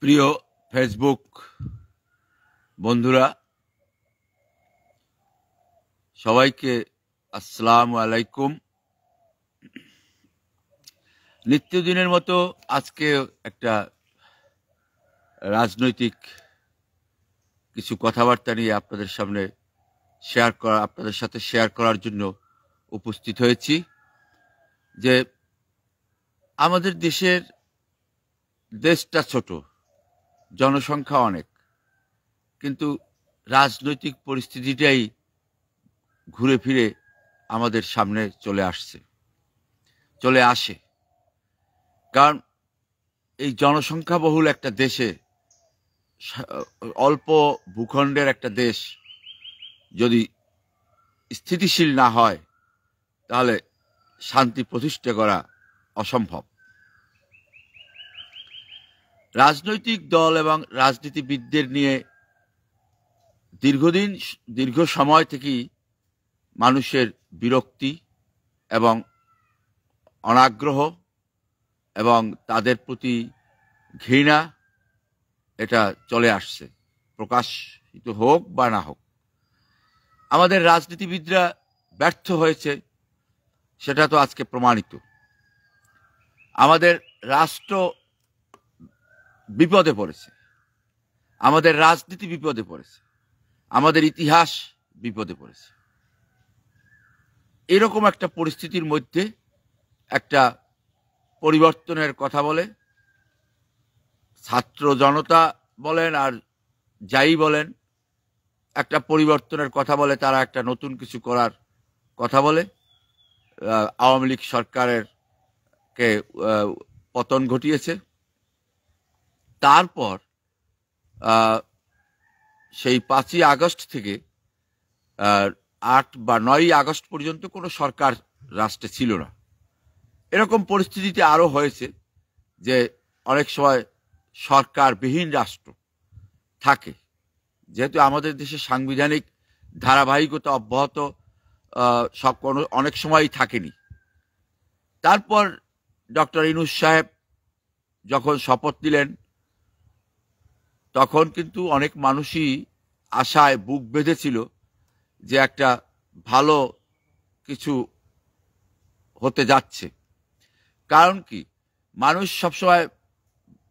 প্রিয় ফেসবুক বন্ধুরা, সবাইকে আসসালামু আলাইকুম। নিত্যদিনের মতো আজকে একটা রাজনৈতিক কিছু কথাবার্তা নিয়ে আপনাদের সাথে শেয়ার করার জন্য উপস্থিত হয়েছি। যে আমাদের দেশটা ছোট, জনসংখ্যা অনেক, কিন্তু রাজনৈতিক পরিস্থিতিটাই ঘুরে ফিরে আমাদের সামনে চলে আসে। কারণ এই জনসংখ্যা বহুল একটা দেশে, অল্প ভূখণ্ডের একটা দেশ যদি স্থিতিশীল না হয়, তাহলে শান্তি প্রতিষ্ঠা করা অসম্ভব। রাজনৈতিক দল এবং রাজনীতিবিদদের নিয়ে দীর্ঘ সময় থেকেই মানুষের বিরক্তি এবং অনাগ্রহ এবং তাদের প্রতি ঘৃণা এটা চলে আসছে, প্রকাশিত হোক বা না হোক। আমাদের রাজনীতিবিদরা ব্যর্থ হয়েছে, সেটা তো আজকে প্রমাণিত। আমাদের রাষ্ট্র বিপদে পড়েছে, আমাদের রাজনীতি বিপদে পড়েছে, আমাদের ইতিহাস বিপদে পড়েছে। এরকম একটা পরিস্থিতির মধ্যে একটা পরিবর্তনের কথা বলে ছাত্র জনতা বলেন আর যাই বলেন, একটা পরিবর্তনের কথা বলে, তারা একটা নতুন কিছু করার কথা বলে। আওয়ামী লীগ সরকারের পতন ঘটিয়েছে। তারপর সেই 5ই আগস্ট থেকে 8 বা 9ই আগস্ট পর্যন্ত কোনো সরকার রাষ্ট্রে ছিল না। এরকম পরিস্থিতিতে আরো হয়েছে যে অনেক সময় সরকারবিহীন রাষ্ট্র থাকে, যেহেতু আমাদের দেশে সাংবিধানিক ধারাবাহিকতা অব্যাহত অনেক সময়ই থাকেনি। তারপর ডক্টর ইউনূস সাহেব যখন শপথ নিলেন, তখন কিন্তু অনেক মানুষই আশায় বুক বেঁধেছিল যে একটা ভালো কিছু হতে যাচ্ছে। কারণ কি, মানুষ সবসময়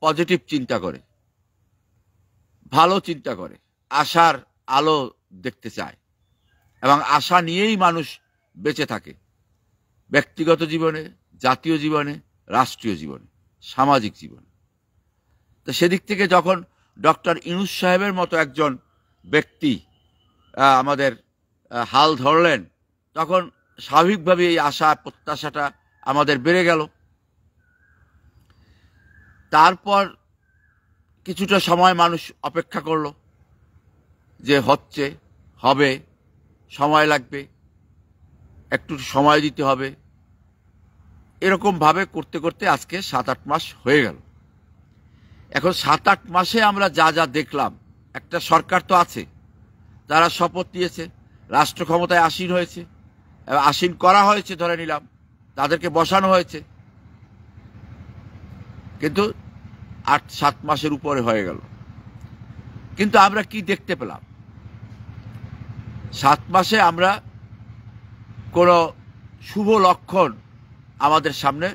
পজিটিভ চিন্তা করে, ভালো চিন্তা করে, আশার আলো দেখতে চায় এবং আশা নিয়েই মানুষ বেঁচে থাকে, ব্যক্তিগত জীবনে, জাতীয় জীবনে, রাষ্ট্রীয় জীবনে, সামাজিক জীবনে। তো সেদিক থেকে যখন ডক্টর ইউনূস সাহেবের মতো একজন ব্যক্তি আমাদের হাল ধরলেন, তখন স্বাভাবিকভাবে এই আশা প্রত্যাশাটা আমাদের বেড়ে গেল। তারপর কিছুটা সময় মানুষ অপেক্ষা করলো যে হবে, সময় লাগবে, একটু সময় দিতে হবে। এরকম ভাবে করতে করতে আজকে 7-8 মাস হয়ে গেল। এখন 7-8 মাসে আমরা যা যা দেখলাম, একটা সরকার তো আছে, তারা শপথ নিয়েছে, রাষ্ট্র ক্ষমতায় আসীন হয়েছে, আসীন করা হয়েছে, ধরে নিলাম তাদেরকে বসানো হয়েছে, কিন্তু 8-7 মাসের উপরে হয়ে গেল। কিন্তু আমরা কি দেখতে পেলাম? 7 মাসে আমরা কোনো শুভ লক্ষণ আমাদের সামনে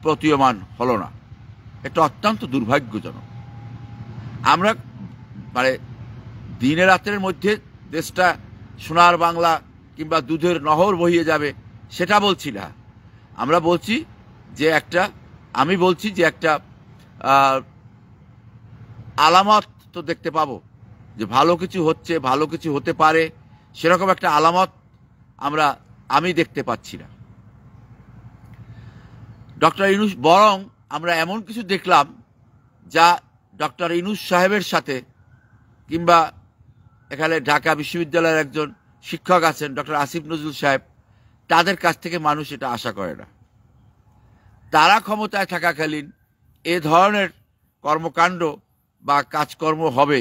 প্রতীয়মান হলো না। এটা অত্যন্ত দুর্ভাগ্যজনক। আমরা দিনে রাতের মধ্যে দেশটা সোনার বাংলা কিংবা দুধের নহর বহিয়ে যাবে সেটা বলছি না। আমি বলছি যে একটা আলামত তো দেখতে পাবো যে ভালো কিছু হচ্ছে, ভালো কিছু হতে পারে, সেরকম একটা আলামত আমি দেখতে পাচ্ছি না। ডক্টর ইউনূস, বরং আমরা এমন কিছু দেখলাম যা ডক্টর ইউনূস সাহেবের সাথে, কিংবা এখানে ঢাকা বিশ্ববিদ্যালয়ের একজন শিক্ষক আছেন ডক্টর আসিফ নজরুল সাহেব, তাদের কাছ থেকে মানুষ এটা আশা করে না। তারা ক্ষমতায় থাকাকালীন এ ধরনের কর্মকাণ্ড বা কাজকর্ম হবে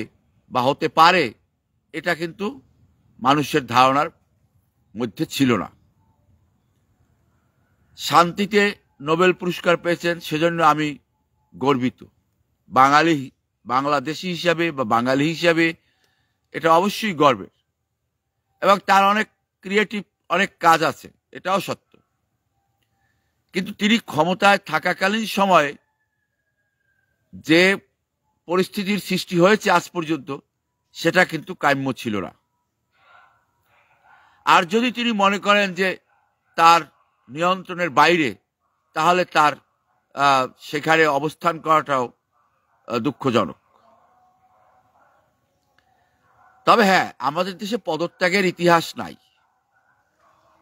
বা হতে পারে, এটা কিন্তু মানুষের ধারণার মধ্যে ছিল না। শান্তিতে নোবেল পুরস্কার পেয়েছেন, সেজন্য আমি গর্বিত। বাঙালি বাংলাদেশি হিসাবে বা বাঙালি হিসাবে এটা অবশ্যই গর্বের, এবং তার অনেক ক্রিয়েটিভ অনেক কাজ আছে, এটাও সত্য। কিন্তু তিনি ক্ষমতায় থাকাকালীন সময়ে যে পরিস্থিতির সৃষ্টি হয়েছে আজ পর্যন্ত, সেটা কিন্তু কাম্য ছিল না। আর যদি তিনি মনে করেন যে তার নিয়ন্ত্রণের বাইরে, তাহলে তার সেখানে অবস্থান করাটাও দুঃখজনক। তবে হ্যাঁ, আমাদের দেশে পদত্যাগের ইতিহাস নাই।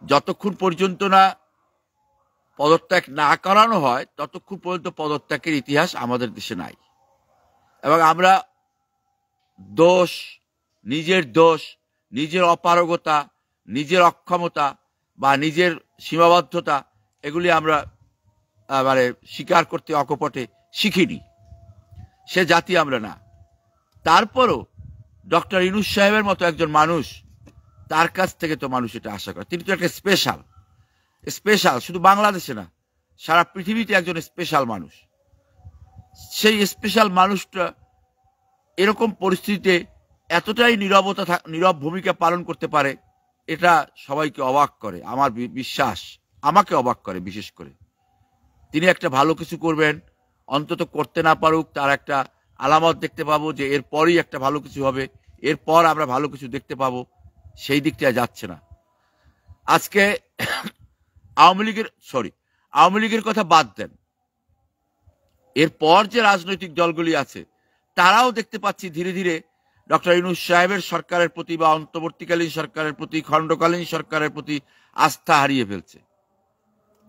যতক্ষণ পর্যন্ত না পদত্যাগ না করানো হয়, ততক্ষণ পর্যন্ত পদত্যাগের ইতিহাস আমাদের দেশে নাই। এবং আমরা দোষ, নিজের অপারগতা, নিজের অক্ষমতা বা নিজের সীমাবদ্ধতা, এগুলি আমরা মানে স্বীকার করতে অকপটে শিখিনি। সে জাতি আমরা না। তারপরও ডক্টর ইউনূস সাহেবের মতো একজন মানুষ, তার কাছ থেকে তো মানুষ এটা আশা করে। তিনি তো একটা স্পেশাল, শুধু বাংলাদেশে না, সারা পৃথিবীতে একজন স্পেশাল মানুষ। সেই স্পেশাল মানুষটা এরকম পরিস্থিতিতে এতটাই নীরব ভূমিকা পালন করতে পারে, এটা সবাইকে অবাক করে। আমার বিশ্বাস, আমাকে অবাক করে। বিশেষ করে তিনি একটা ভালো কিছু করবেন, অন্তত করতে না পারুক, তার একটা আলামত দেখতে পাবো যে এরপরই একটা ভালো কিছু হবে, এরপর আমরা ভালো কিছু দেখতে পাবো, সেই দিকটা যাচ্ছে না। আজকে আওয়ামী লীগের কথা বাদ দেন, এরপর যে রাজনৈতিক দলগুলি আছে, তারাও দেখতে পাচ্ছি ধীরে ধীরে ডক্টর ইউনূস সাহেবের সরকারের প্রতি বা অন্তর্বর্তীকালীন সরকারের প্রতি, খণ্ডকালীন সরকারের প্রতি আস্থা হারিয়ে ফেলছে।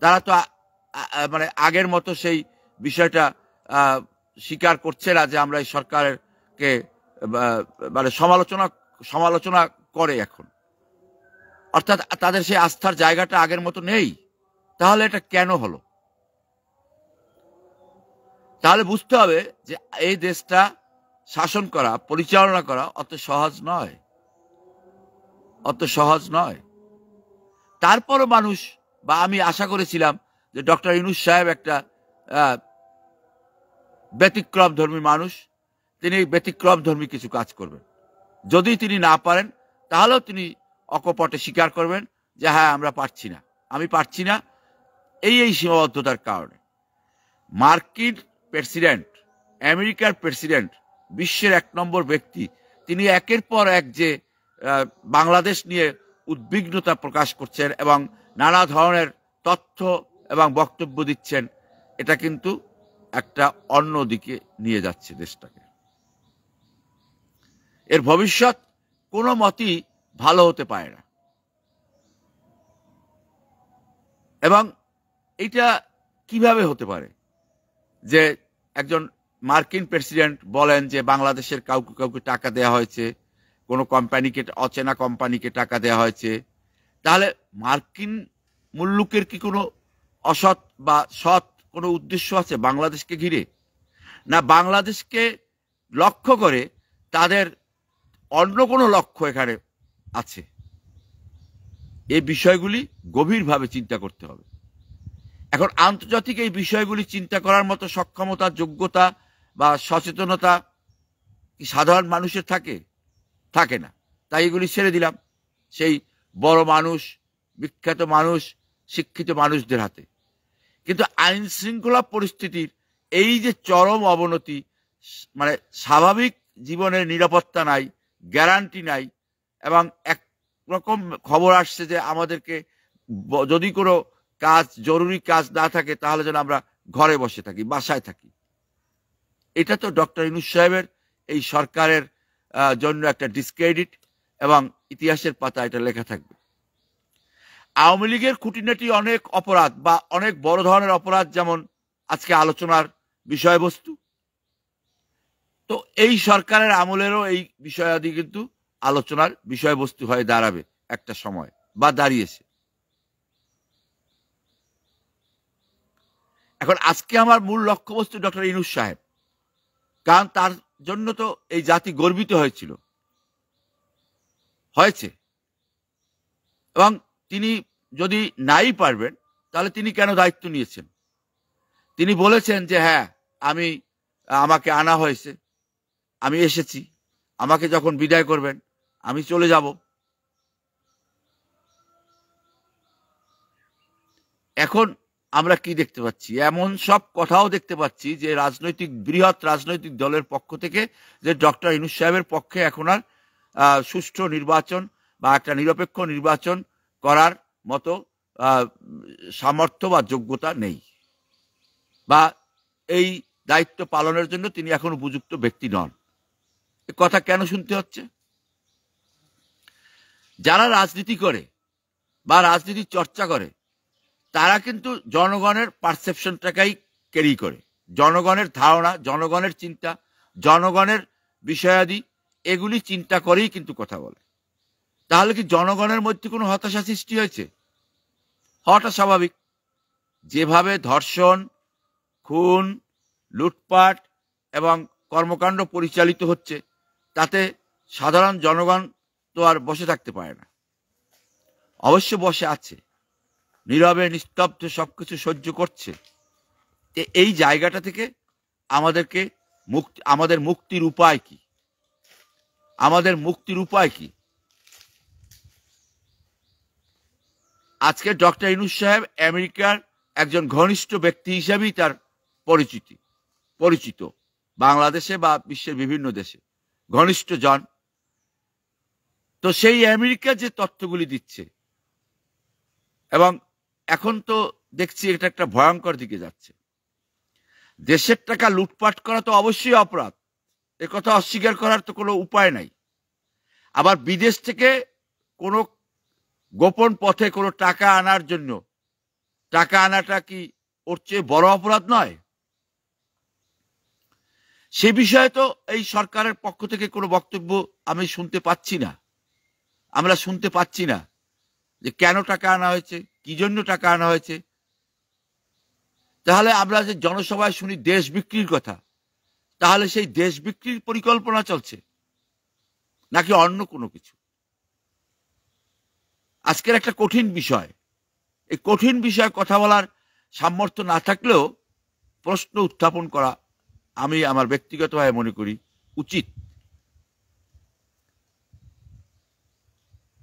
তারা তো মানে আগের মতো সেই বিষয়টা স্বীকার করছে না যে আমরা এই সরকারকে মানে সমালোচনা করে এখন। অর্থাৎ তাদের সেই আস্থার জায়গাটা আগের মতো নেই। তাহলে এটা কেন হলো? তাহলে বুঝতে হবে যে এই দেশটা শাসন করা, পরিচালনা করা অত সহজ নয়। তারপরও মানুষ বা আমি আশা করেছিলাম যে ডক্টর ইউনূস সাহেব একটা ব্যতিক্রমধর্মী মানুষ, তিনি ব্যতিক্রমধর্মী কিছু কাজ করবেন। যদি তিনি না পারেন, তাহলেও তিনি অকপটে স্বীকার করবেন যে হ্যাঁ, আমি পারছি না এই সীমাবদ্ধতার কারণে। মার্কিন প্রেসিডেন্ট, আমেরিকার প্রেসিডেন্ট, বিশ্বের 1 নম্বর ব্যক্তি, তিনি একের পর এক যে বাংলাদেশ নিয়ে উদ্বিগ্নতা প্রকাশ করছেন এবং নানা ধরনের তথ্য এবং বক্তব্য দিচ্ছেন, এটা কিন্তু একটা অন্য দিকে নিয়ে যাচ্ছে দেশটাকে। এর ভবিষ্যৎ কোনো মতেই ভালো হতে পারে না। এবং এটা কিভাবে হতে পারে যে একজন মার্কিন প্রেসিডেন্ট বলেন যে বাংলাদেশের কাউকে টাকা দেওয়া হয়েছে, কোনো কোম্পানিকে, অচেনা কোম্পানিকে টাকা দেওয়া হয়েছে? তাহলে মার্কিন মুল্লুকের কি কোনো অসৎ বা সৎ কোনো উদ্দেশ্য আছে বাংলাদেশকে ঘিরে? না বাংলাদেশকে লক্ষ্য করে তাদের অন্য কোনো লক্ষ্য এখানে আছে? এই বিষয়গুলি গভীরভাবে চিন্তা করতে হবে। এখন আন্তর্জাতিক এই বিষয়গুলি চিন্তা করার মতো সক্ষমতা, যোগ্যতা বা সচেতনতা কি সাধারণ মানুষের থাকে না। তাই এগুলি ছেড়ে দিলাম সেই বড় মানুষ, বিখ্যাত মানুষ, শিক্ষিত মানুষদের হাতে। কিন্তু আইন শৃঙ্খলা পরিস্থিতির এই যে চরম অবনতি, মানে স্বাভাবিক জীবনের নিরাপত্তা নাই, গ্যারান্টি নাই, এবং একরকম খবর আসছে যে আমাদেরকে যদি কোনো জরুরি কাজ না থাকে, তাহলে যেন আমরা ঘরে বসে থাকি, বাসায় থাকি। এটা তো ডক্টর ইউনূস সাহেবের এই সরকারের জন্য একটা ডিসক্রেডিট, এবং ইতিহাসের পাতা এটা লেখা থাকবে। আওয়ামী লীগের খুঁটিনাটি অনেক অপরাধ বা অনেক বড় ধরনের অপরাধ যেমন আজকে আলোচনার বিষয়বস্তু, তো এই সরকারের আমলেরও এই বিষয়াদি কিন্তু আলোচনার বিষয়বস্তু হয়ে দাঁড়াবে একটা সময়, বা দাঁড়িয়েছে। এখন আজকে আমার মূল লক্ষ্যবস্তু ডক্টর ইউনূস সাহেব, কারণ তার জন্য তো এই জাতি গর্বিত হয়েছে, এবং তিনি যদি নাই পারবেন, তাহলে তিনি কেন দায়িত্ব নিয়েছেন? তিনি বলেছেন যে হ্যাঁ, আমাকে আনা হয়েছে, আমি এসেছি, আমাকে যখন বিদায় করবেন আমি চলে যাব। এখন আমরা কি দেখতে পাচ্ছি? এমন সব কথাও দেখতে পাচ্ছি যে বৃহৎ রাজনৈতিক দলের পক্ষ থেকে যে ডক্টর ইউনূস সাহেবের পক্ষে এখন আর সুষ্ঠু নির্বাচন বা একটা নিরপেক্ষ নির্বাচন করার মতো সামর্থ্য বা যোগ্যতা নেই, বা এই দায়িত্ব পালনের জন্য তিনি এখন উপযুক্ত ব্যক্তি নন। এ কথা কেন শুনতে হচ্ছে? যারা রাজনীতি করে বা রাজনীতির চর্চা করে তারা কিন্তু জনগণের পারসেপশনটাকেই ক্যারি করে, জনগণের ধারণা, জনগণের চিন্তা, জনগণের বিষয়াদি এগুলি চিন্তা করেই কিন্তু কথা বলে। তাহলে কি জনগণের মধ্যে কোনো হতাশা সৃষ্টি হয়েছে? হওয়াটা স্বাভাবিক। যেভাবে ধর্ষণ, খুন, লুটপাট এবং কর্মকাণ্ড পরিচালিত হচ্ছে তাতে সাধারণ জনগণ তো আর বসে থাকতে পারে না, অবশ্য বসে আছে, নীরবে নিস্তব্ধ সবকিছু সহ্য করছে। এই জায়গাটা থেকে আমাদের মুক্তির উপায় কি? আমাদের মুক্তির উপায় কি? আজকে ডক্টর ইউনূস সাহেব আমেরিকার একজন ঘনিষ্ঠ ব্যক্তি হিসেবেই তার পরিচিত, বাংলাদেশে বা বিশ্বের বিভিন্ন দেশে ঘনিষ্ঠ জন। তো সেই আমেরিকা যে তথ্যগুলি দিচ্ছে, এবং এখন তো দেখছি এটা একটা ভয়ঙ্কর দিকে যাচ্ছে। দেশের টাকা লুটপাট করা তো অবশ্যই অপরাধ, এ কথা অস্বীকার করার তো কোনো উপায় নাই। আবার বিদেশ থেকে কোনো গোপন পথে কোনো টাকা আনার জন্য টাকা আনাটা কি ওর চেয়ে বড় অপরাধ নয়? সে বিষয়ে তো এই সরকারের পক্ষ থেকে কোনো বক্তব্য আমি শুনতে পাচ্ছি না। আমরা শুনতে পাচ্ছি না যে কেন টাকা আনা হয়েছে, কি জন্য টাকা আনা হয়েছে। তাহলে আমরা যে জনসভায় শুনি দেশ বিক্রির কথা, তাহলে সেই দেশ বিক্রির পরিকল্পনা চলছে নাকি অন্য কোনো কিছু? আজকের একটা কঠিন বিষয়, এই কঠিন বিষয়ে কথা বলার সামর্থ্য না থাকলেও প্রশ্ন উত্থাপন করা আমি আমার ব্যক্তিগতভাবে মনে করি উচিত।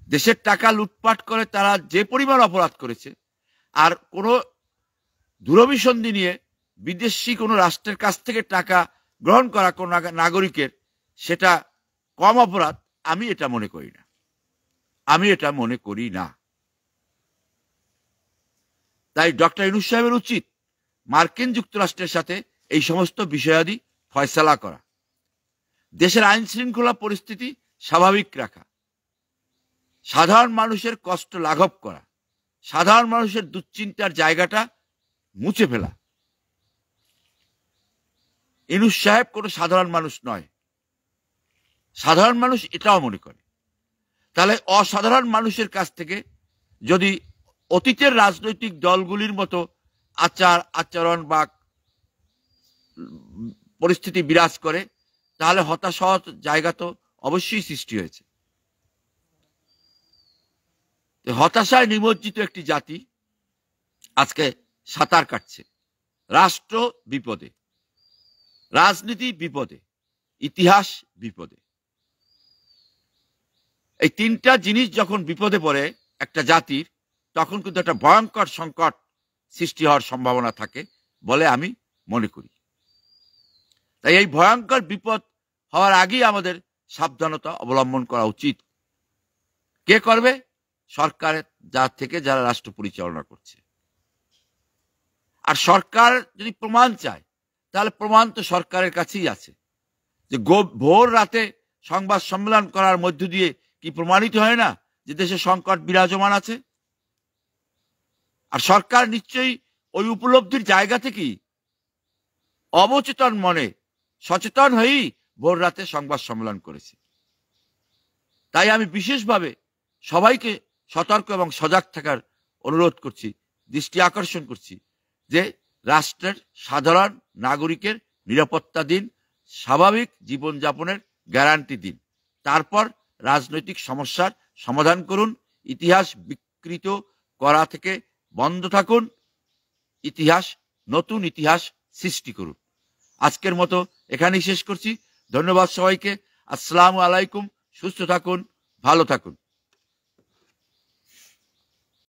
দেশের টাকা লুটপাট করে তারা যে পরিমাণ অপরাধ করেছে, আর কোনো দূরভিসন্ধি নিয়ে বিদেশি কোনো রাষ্ট্রের কাছ থেকে টাকা গ্রহণ করা কোন নাগরিকের, সেটা কম অপরাধ আমি এটা মনে করি না। তাই ডক্টর ইউনূস সাহেবের উচিত মার্কিন যুক্তরাষ্ট্রের সাথে এই সমস্ত বিষয়াদি ফয়সালা করা, দেশের আইন শৃঙ্খলা পরিস্থিতি স্বাভাবিক রাখা, সাধারণ মানুষের কষ্ট লাঘব করা, সাধারণ মানুষের দুশ্চিন্তার জায়গাটা মুছে ফেলা। ইউনূস সাহেব কোনো সাধারণ মানুষ নয়, সাধারণ মানুষ এটাও মনে করে। তাহলে অসাধারণ মানুষের কাছ থেকে যদি অতীতের রাজনৈতিক দলগুলির মতো আচরণ বা পরিস্থিতি বিরাজ করে, তাহলে হতাশ হওয়ার জায়গা তো অবশ্যই সৃষ্টি হয়েছে। হতাশায় নিমজ্জিত একটি জাতি আজকে সাঁতার কাটছে। রাষ্ট্র বিপদে, রাজনীতি বিপদে, ইতিহাস বিপদে। এই তিনটা জিনিস যখন বিপদে পড়ে একটা জাতির, তখন কিন্তু একটা ভয়ঙ্কর সংকট সৃষ্টি হওয়ার সম্ভাবনা থাকে বলে আমি মনে করি। তাই এই ভয়ঙ্কর বিপদ হওয়ার আগেই আমাদের সাবধানতা অবলম্বন করা উচিত। কে করবে? সরকারের যারা রাষ্ট্র পরিচালনা করছে। আর সরকার যদি প্রমাণ চায়, তাহলে প্রমাণ তো সরকারের কাছেই আছে। যে ভোর রাতে সংবাদ সম্মেলন করার মধ্য দিয়ে কি প্রমাণিত হয় না যে দেশে সংকট বিরাজমান আছে? আর সরকার নিশ্চয়ই ওই উপলব্ধির জায়গা থেকেই অবচেতন মনে সচেতন হয়েই ভোর রাতে সংবাদ সম্মেলন করেছে। তাই আমি বিশেষভাবে সবাইকে সতর্ক এবং সজাগ থাকার অনুরোধ করছি, দৃষ্টি আকর্ষণ করছি যে রাষ্ট্রের সাধারণ নাগরিকের নিরাপত্তা দিন, স্বাভাবিক জীবনযাপনের গ্যারান্টি দিন, তারপর রাজনৈতিক সমস্যার সমাধান করুন। ইতিহাস বিকৃত করা থেকে বন্ধ থাকুন, নতুন ইতিহাস সৃষ্টি করুন। আজকের মতো এখানেই শেষ করছি। ধন্যবাদ সবাইকে। আসসালামু আলাইকুম। সুস্থ থাকুন, ভালো থাকুন।